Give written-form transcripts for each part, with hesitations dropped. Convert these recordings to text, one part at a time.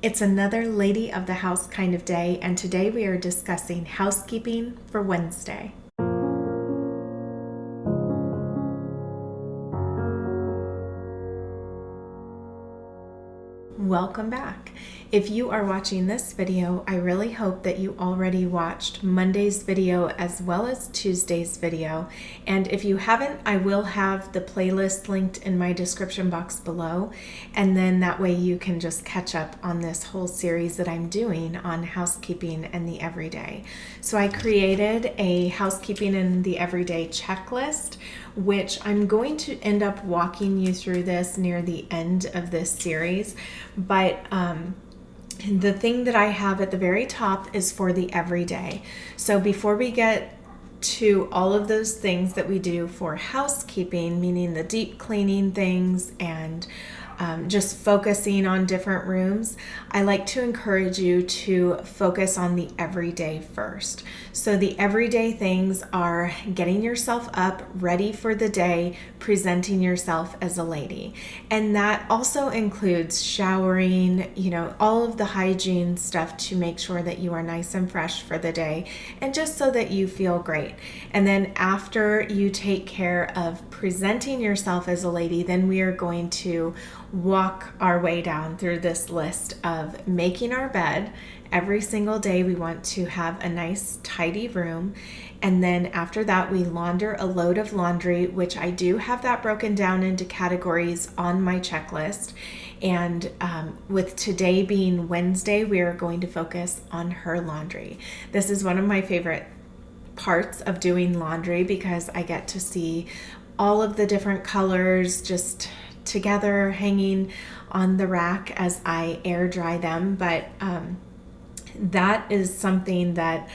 It's another lady of the house kind of day, and today we are discussing housekeeping for Wednesday. Welcome back. If you are watching this video, I really hope that you already watched Monday's video as well as Tuesday's video. And if you haven't, I will have the playlist linked in my description box below. And then that way you can just catch up on this whole series that I'm doing on housekeeping and the everyday. So I created a housekeeping and the everyday checklist, which I'm going to end up walking you through this near the end of this series. But the thing that I have at the very top is for the everyday. So before we get to all of those things that we do for housekeeping, meaning the deep cleaning things and just focusing on different rooms, I like to encourage you to focus on the everyday first. So the everyday things are getting yourself up, ready for the day, presenting yourself as a lady. And that also includes showering, all of the hygiene stuff to make sure that you are nice and fresh for the day and just so that you feel great. And then after you take care of presenting yourself as a lady, then we are going to walk our way down through this list of making our bed. Every single day we want to have a nice tidy room, and then after that we launder a load of laundry, which I do have that broken down into categories on my checklist. And with today being Wednesday, we are going to focus on her laundry. This is one of my favorite parts of doing laundry because I get to see all of the different colors just together hanging on the rack as I air dry them. But that is something that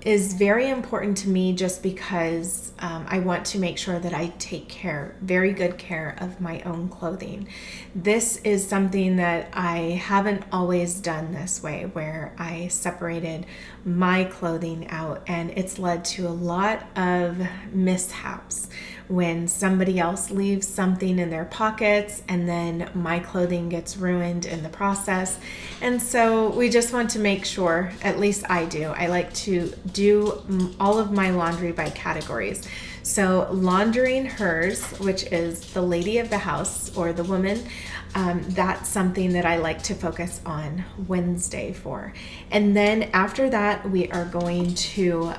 is very important to me just because I want to make sure that I take very good care of my own clothing. This is something that I haven't always done this way, where I separated my clothing out, and it's led to a lot of mishaps when somebody else leaves something in their pockets and then my clothing gets ruined in the process. And so we just want to make sure, at least I do, I like to do all of my laundry by categories. So laundering hers, which is the lady of the house or the woman, that's something that I like to focus on Wednesday for. And then after that, we are going to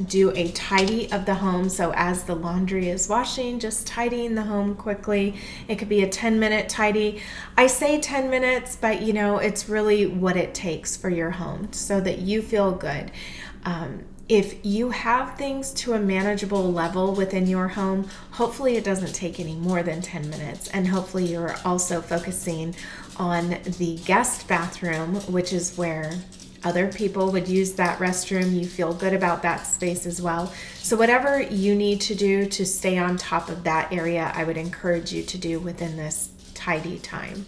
do a tidy of the home. So as the laundry is washing, just tidying the home quickly. It could be a 10-minute tidy. I say 10 minutes, but it's really what it takes for your home so that you feel good. If you have things to a manageable level within your home, hopefully it doesn't take any more than 10 minutes. And hopefully you're also focusing on the guest bathroom, which is where other people would use that restroom. You feel good about that space as well. So whatever you need to do to stay on top of that area, I would encourage you to do within this tidy time.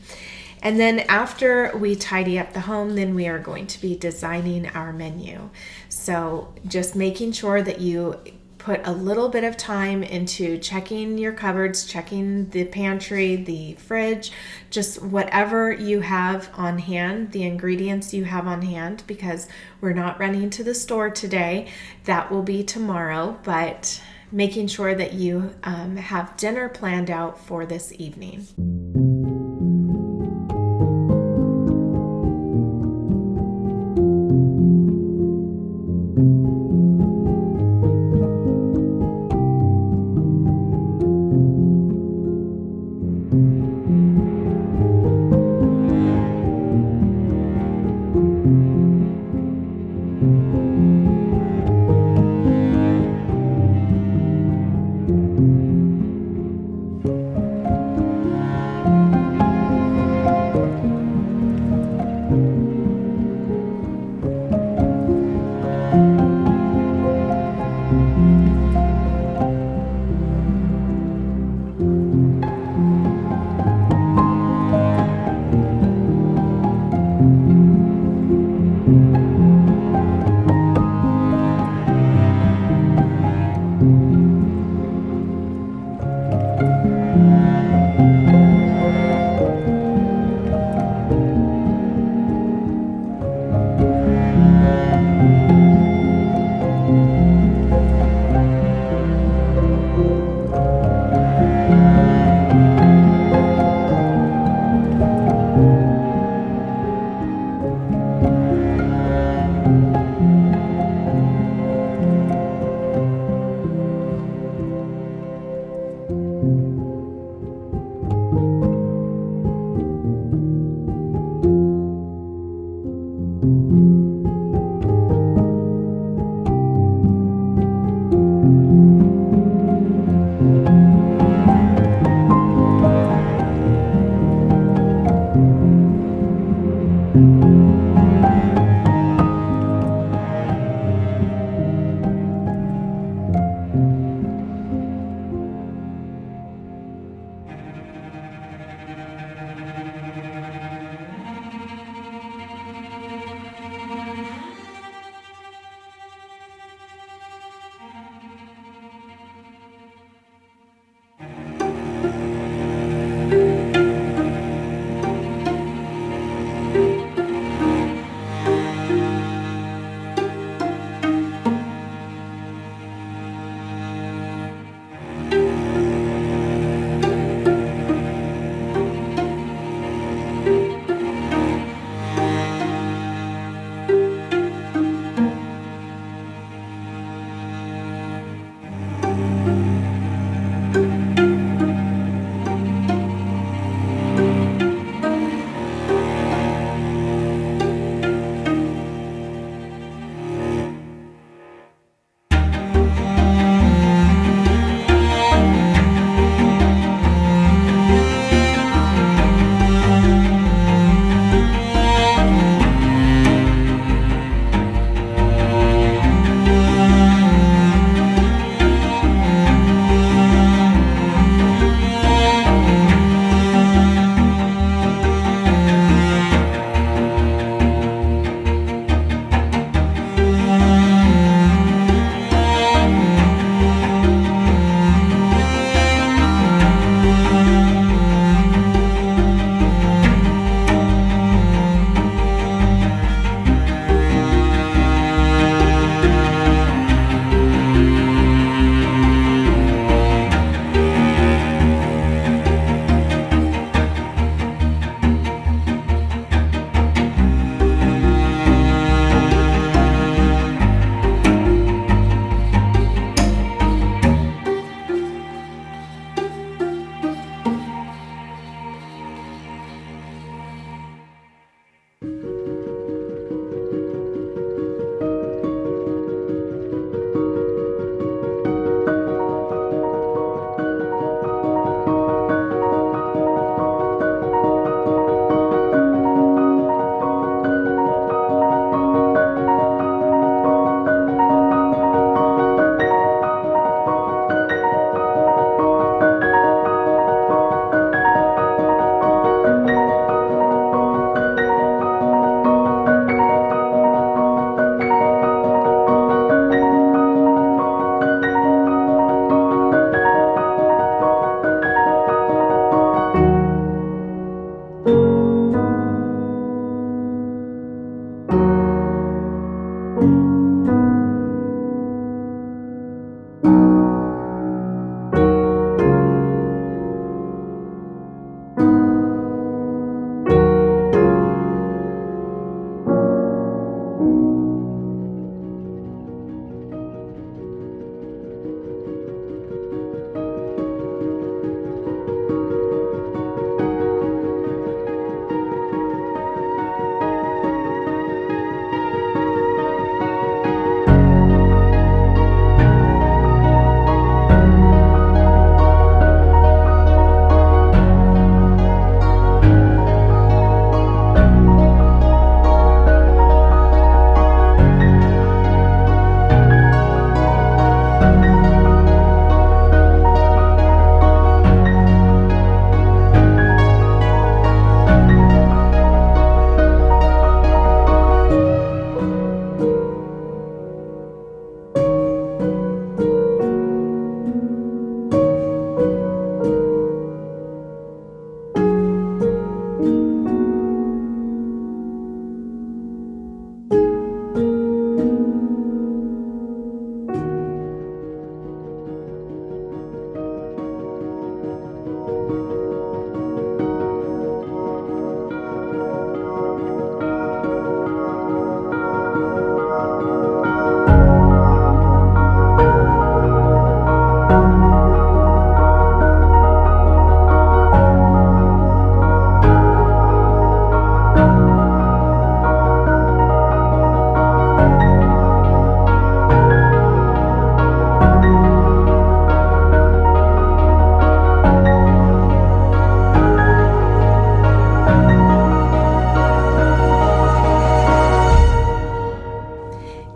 And then after we tidy up the home, then we are going to be designing our menu. So just making sure that you put a little bit of time into checking your cupboards, checking the pantry, the fridge, just whatever you have on hand, the ingredients you have on hand, because we're not running to the store today. That will be tomorrow, but making sure that you have dinner planned out for this evening.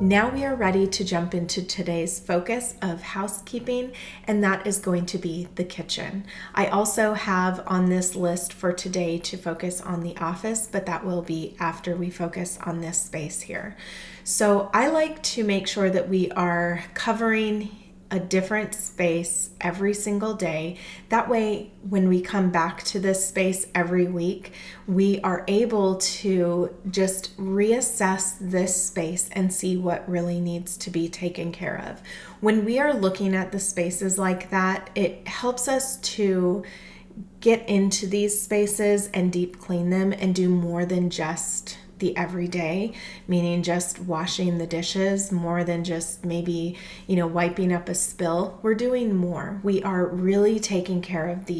Now we are ready to jump into today's focus of housekeeping, and that is going to be the kitchen. I also have on this list for today to focus on the office, but that will be after we focus on this space here. So I like to make sure that we are covering a different space every single day. That way, when we come back to this space every week, we are able to just reassess this space and see what really needs to be taken care of. When we are looking at the spaces like that, it helps us to get into these spaces and deep clean them and do more than just the everyday, meaning just washing the dishes, more than just maybe, wiping up a spill. We're doing more. We are really taking care of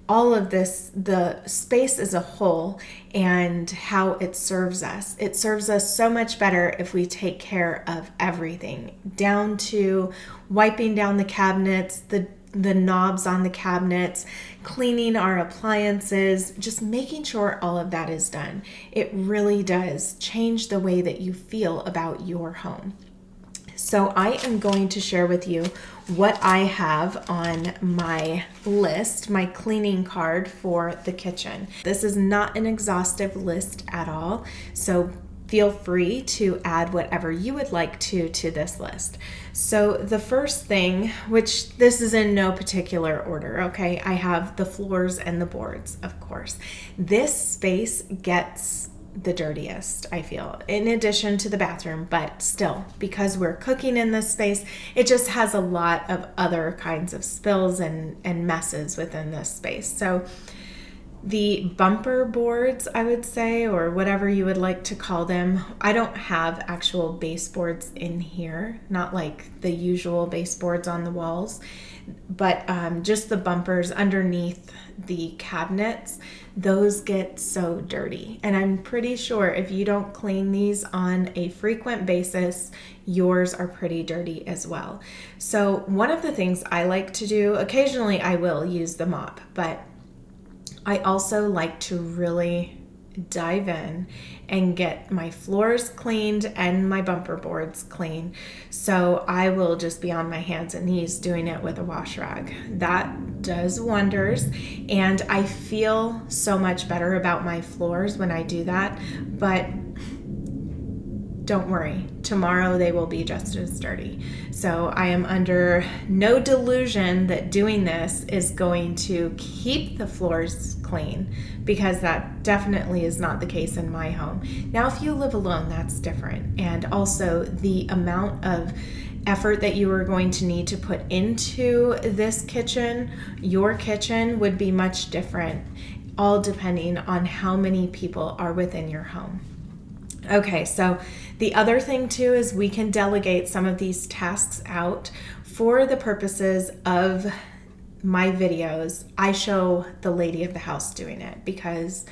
all of this, the space as a whole, and how it serves us. It serves us so much better if we take care of everything, down to wiping down the cabinets, the knobs on the cabinets, cleaning our appliances, just making sure all of that is done. It really does change the way that you feel about your home. So I am going to share with you what I have on my list, my cleaning card for the kitchen. This is not an exhaustive list at all, so feel free to add whatever you would like to this list. So the first thing, which this is in no particular order, okay? I have the floors and the boards, of course. This space gets the dirtiest, I feel, in addition to the bathroom, but still, because we're cooking in this space, it just has a lot of other kinds of spills and messes within this space. So the bumper boards, I would say, or whatever you would like to call them, I don't have actual baseboards in here, not like the usual baseboards on the walls, but just the bumpers underneath the cabinets. Those get so dirty. And I'm pretty sure if you don't clean these on a frequent basis, yours are pretty dirty as well. So one of the things I like to do, occasionally I will use the mop, but I also like to really dive in and get my floors cleaned and my bumper boards clean. So I will just be on my hands and knees doing it with a wash rag. That does wonders, and I feel so much better about my floors when I do that, but don't worry, tomorrow they will be just as dirty. So I am under no delusion that doing this is going to keep the floors clean, because that definitely is not the case in my home. Now, if you live alone, that's different. And also the amount of effort that you are going to need to put into this kitchen, your kitchen, would be much different, all depending on how many people are within your home. Okay, so the other thing too is we can delegate some of these tasks out for the purposes of my videos. I show the lady of the house doing it because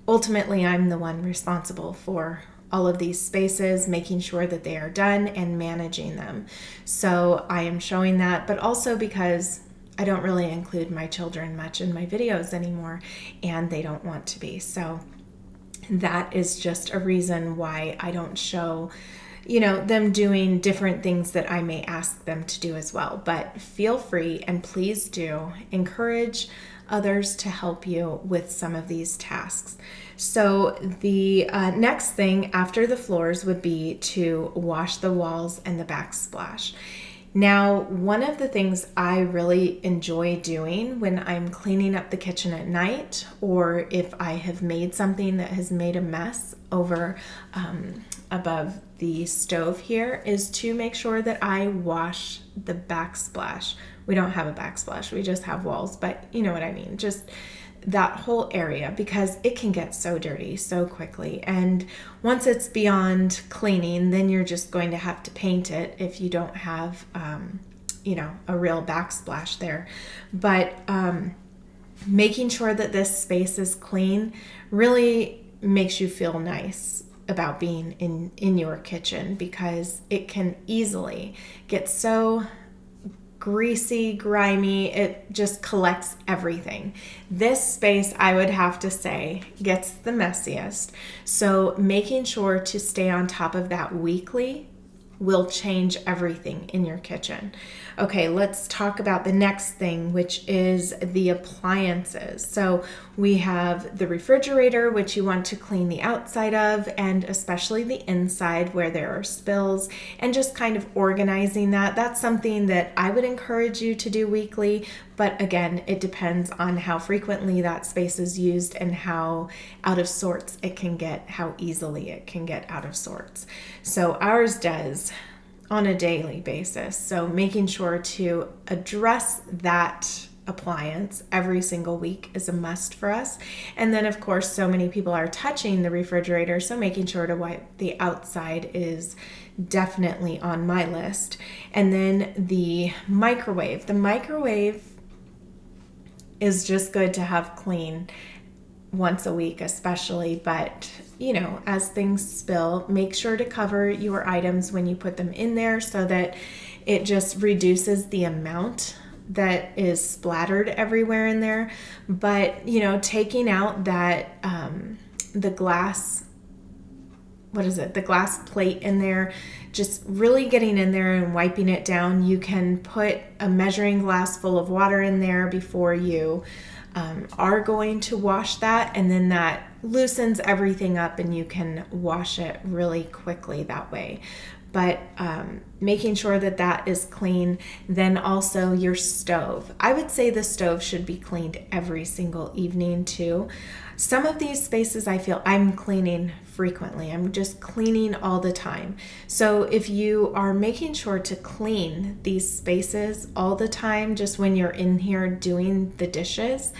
ultimately I'm the one responsible for all of these spaces, making sure that they are done and managing them. So I am showing that, but also because I don't really include my children much in my videos anymore, and they don't want to be. So that is just a reason why I don't show, them doing different things that I may ask them to do as well. But feel free, and please do encourage others to help you with some of these tasks. So the next thing after the floors would be to wash the walls and the backsplash. Now, one of the things I really enjoy doing when I'm cleaning up the kitchen at night, or if I have made something that has made a mess over above the stove here, is to make sure that I wash the backsplash. We don't have a backsplash, we just have walls, but you know what I mean. Just that whole area, because it can get so dirty so quickly. And once it's beyond cleaning, then you're just going to have to paint it if you don't have, a real backsplash there. But making sure that this space is clean really makes you feel nice about being in your kitchen, because it can easily get so greasy, grimy, it just collects everything. This space, I would have to say, gets the messiest. So making sure to stay on top of that weekly will change everything in your kitchen. Okay, let's talk about the next thing, which is the appliances. So we have the refrigerator, which you want to clean the outside of, and especially the inside where there are spills, and just kind of organizing that. That's something that I would encourage you to do weekly, but again, it depends on how frequently that space is used and how out of sorts it can get, how easily it can get out of sorts. So ours does on a daily basis. So making sure to address that appliance every single week is a must for us. And then of course, so many people are touching the refrigerator, so making sure to wipe the outside is definitely on my list. And then the microwave. The microwave is just good to have clean once a week especially, but you know, as things spill, make sure to cover your items when you put them in there so that it just reduces the amount that is splattered everywhere in there. But you know, taking out that the glass, the glass plate in there, just really getting in there and wiping it down. You can put a measuring glass full of water in there before you are going to wash that, and then that loosens everything up and you can wash it really quickly that way. But making sure that that is clean. Then also your stove. I would say the stove should be cleaned every single evening too. Some of these spaces I feel I'm cleaning frequently. I'm just cleaning all the time. So if you are making sure to clean these spaces all the time, just when you're in here doing the dishes,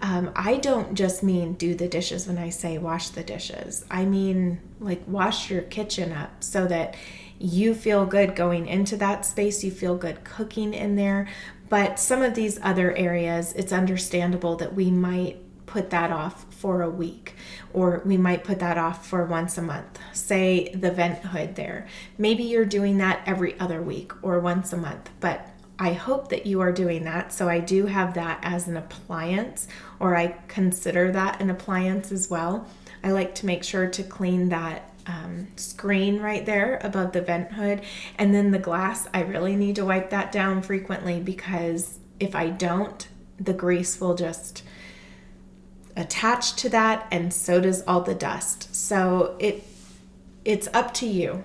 I don't just mean do the dishes when I say wash the dishes. I mean like wash your kitchen up so that you feel good going into that space, you feel good cooking in there. But some of these other areas, it's understandable that we might put that off for a week, or we might put that off for once a month. Say the vent hood there. Maybe you're doing that every other week or once a month, but I hope that you are doing that. So I do have that as an appliance, or I consider that an appliance as well. I like to make sure to clean that screen right there above the vent hood. And then the glass, I really need to wipe that down frequently, because if I don't, the grease will just attach to that, and so does all the dust. So it's up to you,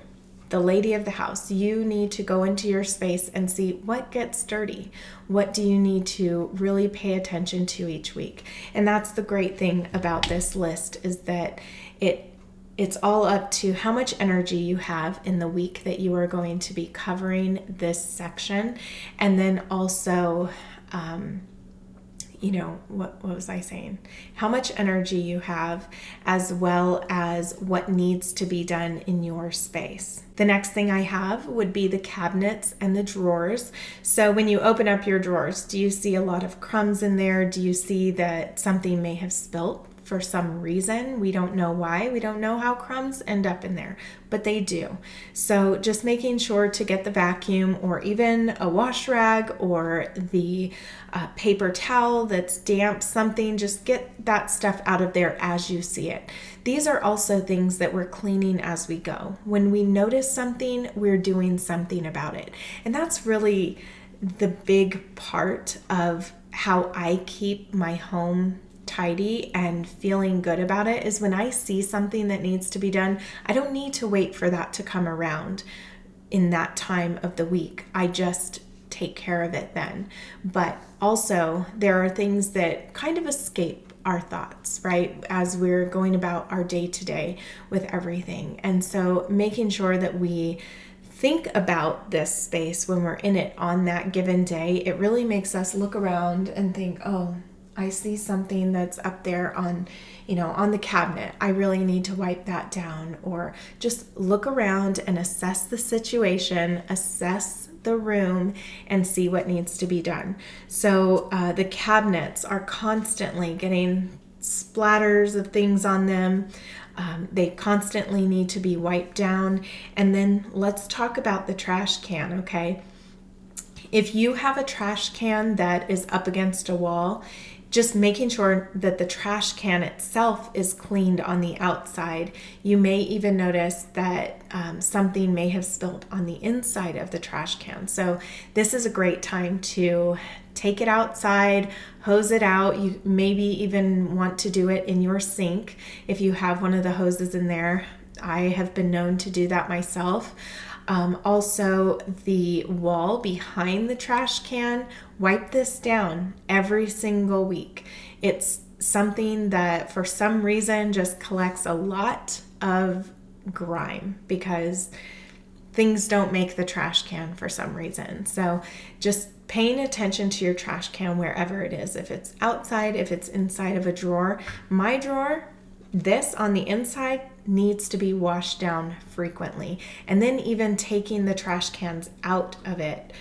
the lady of the house. You need to go into your space and see what gets dirty. What do you need to really pay attention to each week? And that's the great thing about this list, is that it's all up to how much energy you have in the week that you are going to be covering this section. And then also, what was I saying? How much energy you have, as well as what needs to be done in your space. The next thing I have would be the cabinets and the drawers. So when you open up your drawers, do you see a lot of crumbs in there? Do you see that something may have spilt for some reason? We don't know why. We don't know how crumbs end up in there, but they do. So just making sure to get the vacuum, or even a wash rag, or the paper towel that's damp, something, just get that stuff out of there as you see it. These are also things that we're cleaning as we go. When we notice something, we're doing something about it. And that's really the big part of how I keep my home tidy and feeling good about it, is when I see something that needs to be done, I don't need to wait for that to come around in that time of the week. I just take care of it then. But also there are things that kind of escape our thoughts, right? As we're going about our day to day with everything. And so making sure that we think about this space when we're in it on that given day, it really makes us look around and think, oh, I see something that's up there on the cabinet. I really need to wipe that down. Or just look around and assess the situation, assess the room, and see what needs to be done. So the cabinets are constantly getting splatters of things on them. They constantly need to be wiped down. And then let's talk about the trash can, okay? If you have a trash can that is up against a wall, just making sure that the trash can itself is cleaned on the outside. You may even notice that something may have spilled on the inside of the trash can. So this is a great time to take it outside, hose it out. You maybe even want to do it in your sink if you have one of the hoses in there. I have been known to do that myself. Also, the wall behind the trash can, wipe this down every single week. It's something that for some reason just collects a lot of grime because things don't make the trash can for some reason. So just paying attention to your trash can wherever it is. If it's outside, if it's inside of a drawer. My drawer, this on the inside needs to be washed down frequently. And then even taking the trash cans out of it,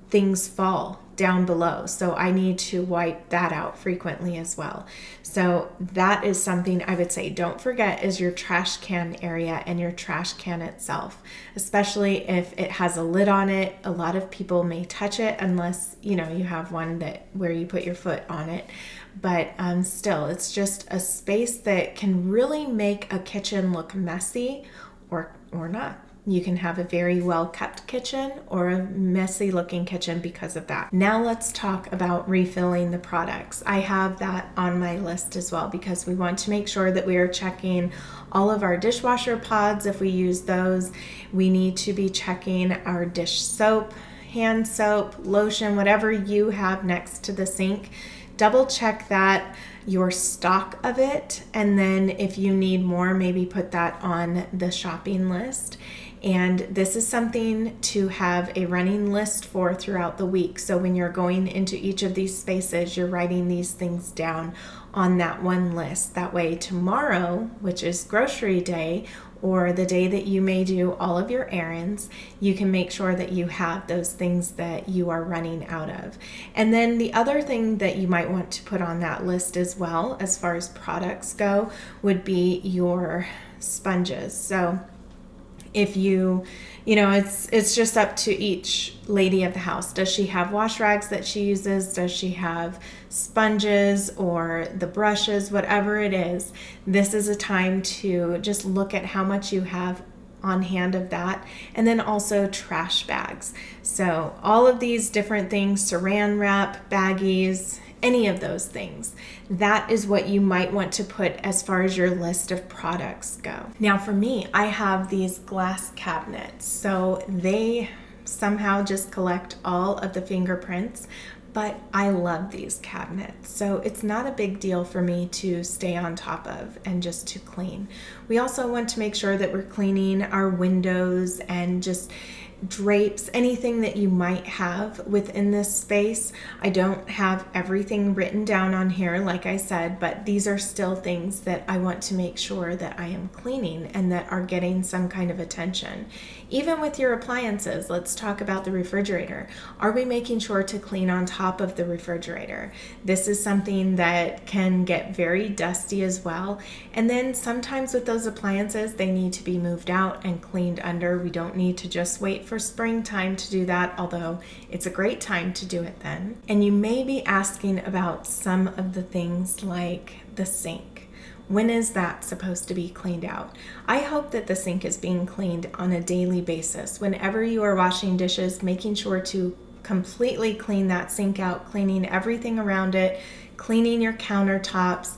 things fall down below. So I need to wipe that out frequently as well. So that is something I would say don't forget is your trash can area and your trash can itself, especially if it has a lid on it. A lot of people may touch it unless, you have one that where you put your foot on it. But still, it's just a space that can really make a kitchen look messy or not. You can have a very well kept kitchen or a messy looking kitchen because of that. Now let's talk about refilling the products. I have that on my list as well because we want to make sure that we are checking all of our dishwasher pods. If we use those, we need to be checking our dish soap, hand soap, lotion, whatever you have next to the sink. Double check that, your stock of it, and then if you need more, maybe put that on the shopping list. And this is something to have a running list for throughout the week. So when you're going into each of these spaces, you're writing these things down on that one list. That way tomorrow, which is grocery day, or the day that you may do all of your errands, you can make sure that you have those things that you are running out of. And then the other thing that you might want to put on that list as well, as far as products go, would be your sponges. So if it's just up to each lady of the house. Does she have wash rags that she uses? Does she have sponges or the brushes? Whatever it is, this is a time to just look at how much you have on hand of that. And then also trash bags. So all of these different things, saran wrap, baggies, any of those things. That is what you might want to put as far as your list of products go. Now for me, I have these glass cabinets. So they somehow just collect all of the fingerprints, but I love these cabinets. So it's not a big deal for me to stay on top of and just to clean. We also want to make sure that we're cleaning our windows and just drapes, anything that you might have within this space. I don't have everything written down on here, like I said, but these are still things that I want to make sure that I am cleaning and that are getting some kind of attention. Even with your appliances, let's talk about the refrigerator. Are we making sure to clean on top of the refrigerator? This is something that can get very dusty as well. And then sometimes with those appliances, they need to be moved out and cleaned under. We don't need to just wait for springtime to do that, although it's a great time to do it then. And you may be asking about some of the things like the sink. When is that supposed to be cleaned out? I hope that the sink is being cleaned on a daily basis. Whenever you are washing dishes, making sure to completely clean that sink out, cleaning everything around it, cleaning your countertops.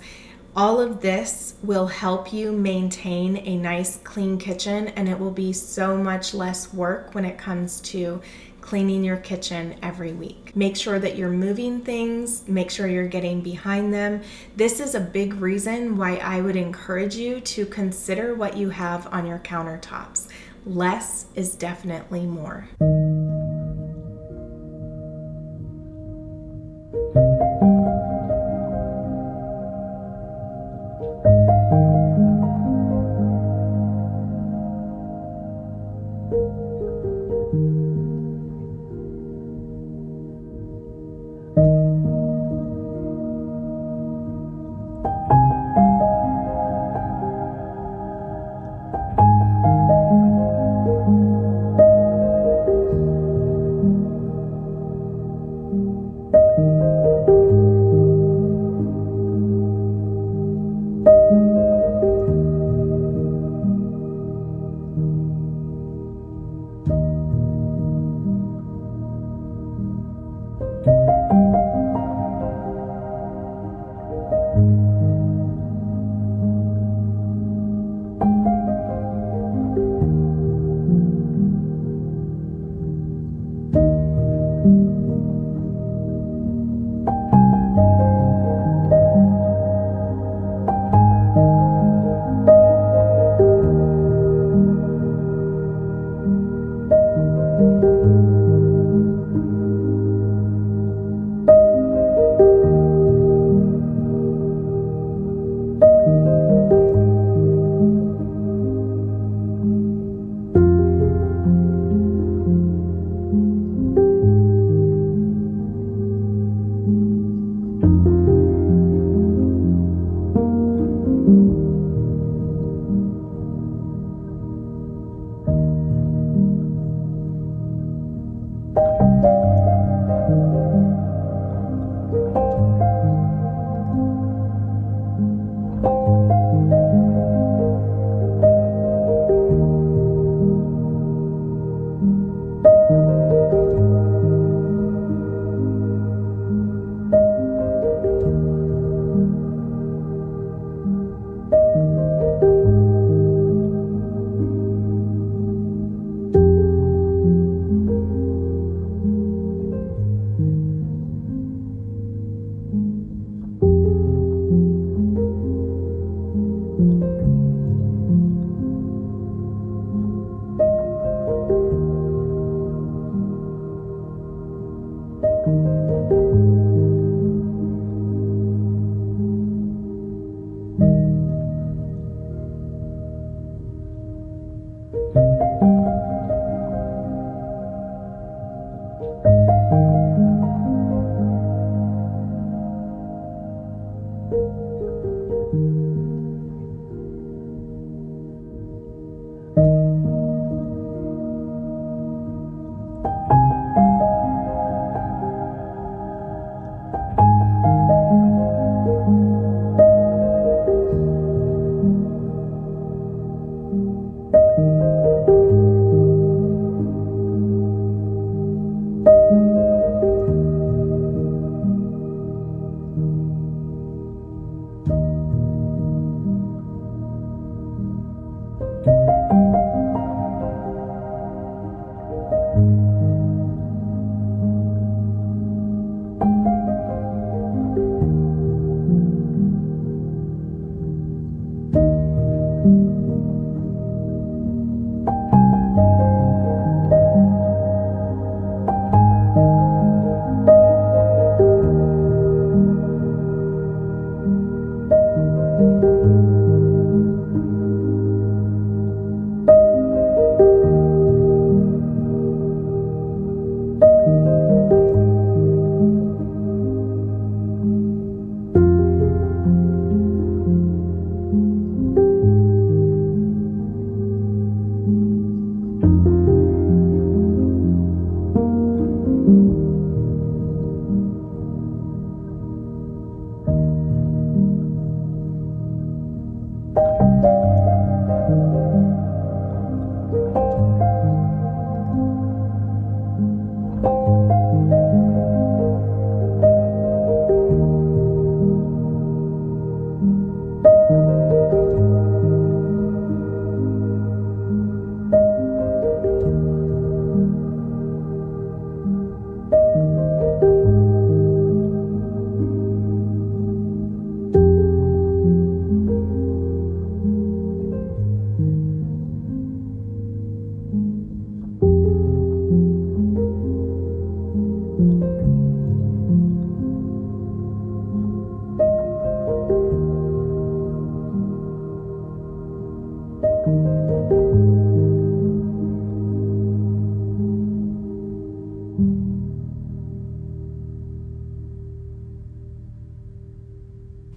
All of this will help you maintain a nice clean kitchen, and it will be so much less work when it comes to cleaning your kitchen every week. Make sure that you're moving things, make sure you're getting behind them. This is a big reason why I would encourage you to consider what you have on your countertops. Less is definitely more.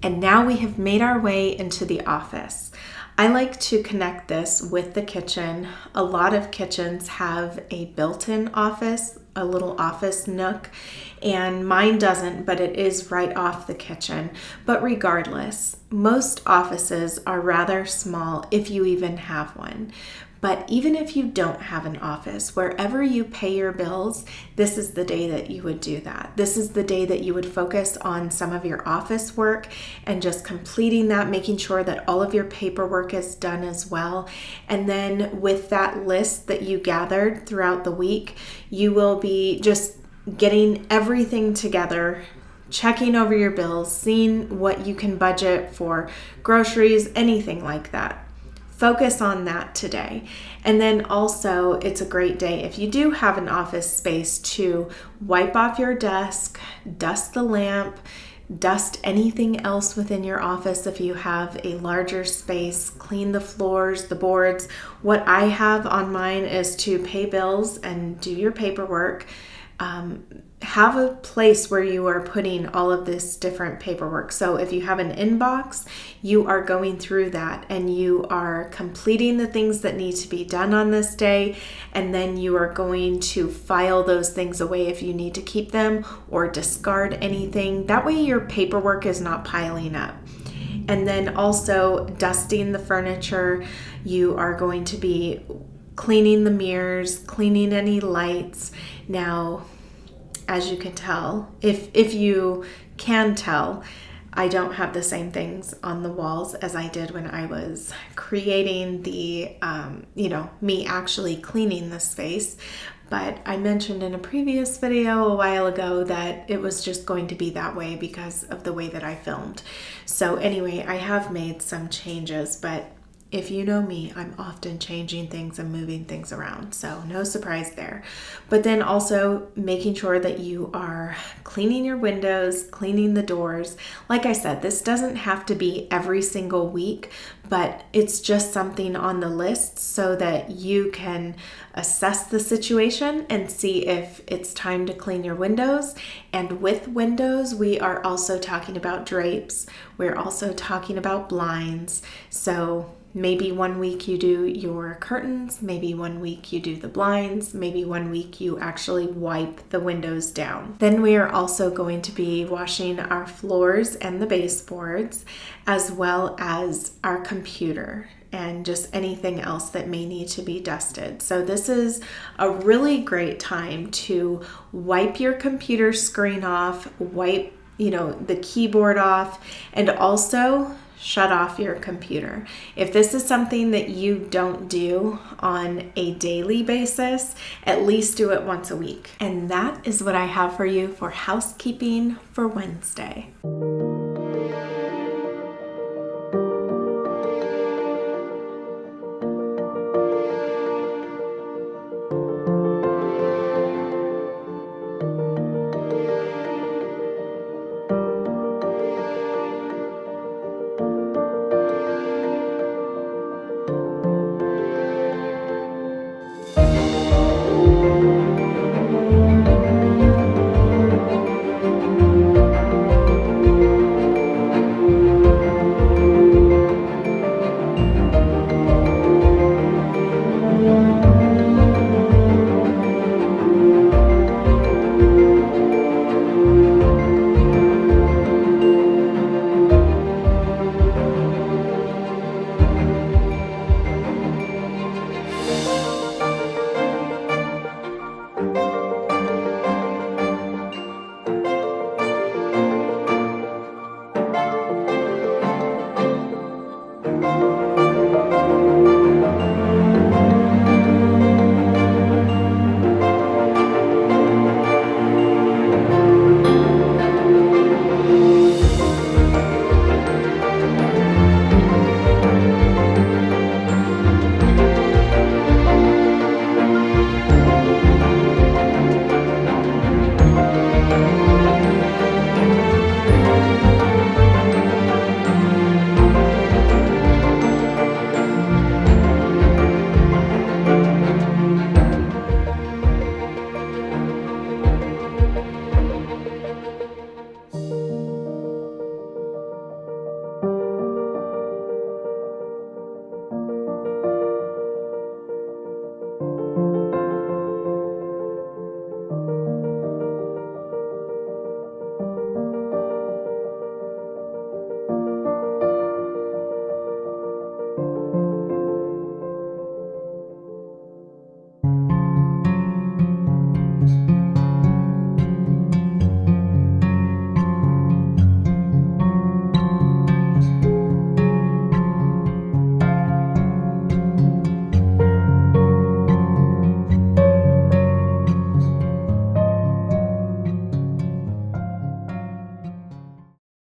And now we have made our way into the office. I like to connect this with the kitchen. A lot of kitchens have a built-in office, a little office nook, and mine doesn't, but it is right off the kitchen. But regardless, most offices are rather small if you even have one. But even if you don't have an office, wherever you pay your bills, this is the day that you would do that. This is the day that you would focus on some of your office work and just completing that, making sure that all of your paperwork is done as well. And then with that list that you gathered throughout the week, you will be just getting everything together, checking over your bills, seeing what you can budget for groceries, anything like that. Focus on that today. And then also, it's a great day if you do have an office space to wipe off your desk, dust the lamp, dust anything else within your office if you have a larger space, clean the floors, the boards. What I have on mine is to pay bills and do your paperwork. Have a place where you are putting all of this different paperwork. So if you have an inbox, you are going through that and you are completing the things that need to be done on this day, and then you are going to file those things away if you need to keep them or discard anything. That way your paperwork is not piling up. And then also dusting the furniture. You are going to be cleaning the mirrors, cleaning any lights. Now, as you can tell, if you can tell, I don't have the same things on the walls as I did when I was creating the, me actually cleaning the space. But I mentioned in a previous video a while ago that it was just going to be that way because of the way that I filmed. So anyway, I have made some changes, but If you know me, I'm often changing things and moving things around, so no surprise there. But then also making sure that you are cleaning your windows, cleaning the doors. Like I said, this doesn't have to be every single week, but it's just something on the list so that you can assess the situation and see if it's time to clean your windows. And with windows, we are also talking about drapes. We're also talking about blinds. So maybe one week you do your curtains, maybe one week you do the blinds, maybe one week you actually wipe the windows down. Then we are also going to be washing our floors and the baseboards, as well as our computer and just anything else that may need to be dusted. So this is a really great time to wipe your computer screen off, wipe, the keyboard off, and also shut off your computer. If this is something that you don't do on a daily basis, at least do it once a week. And that is what I have for you for housekeeping for Wednesday.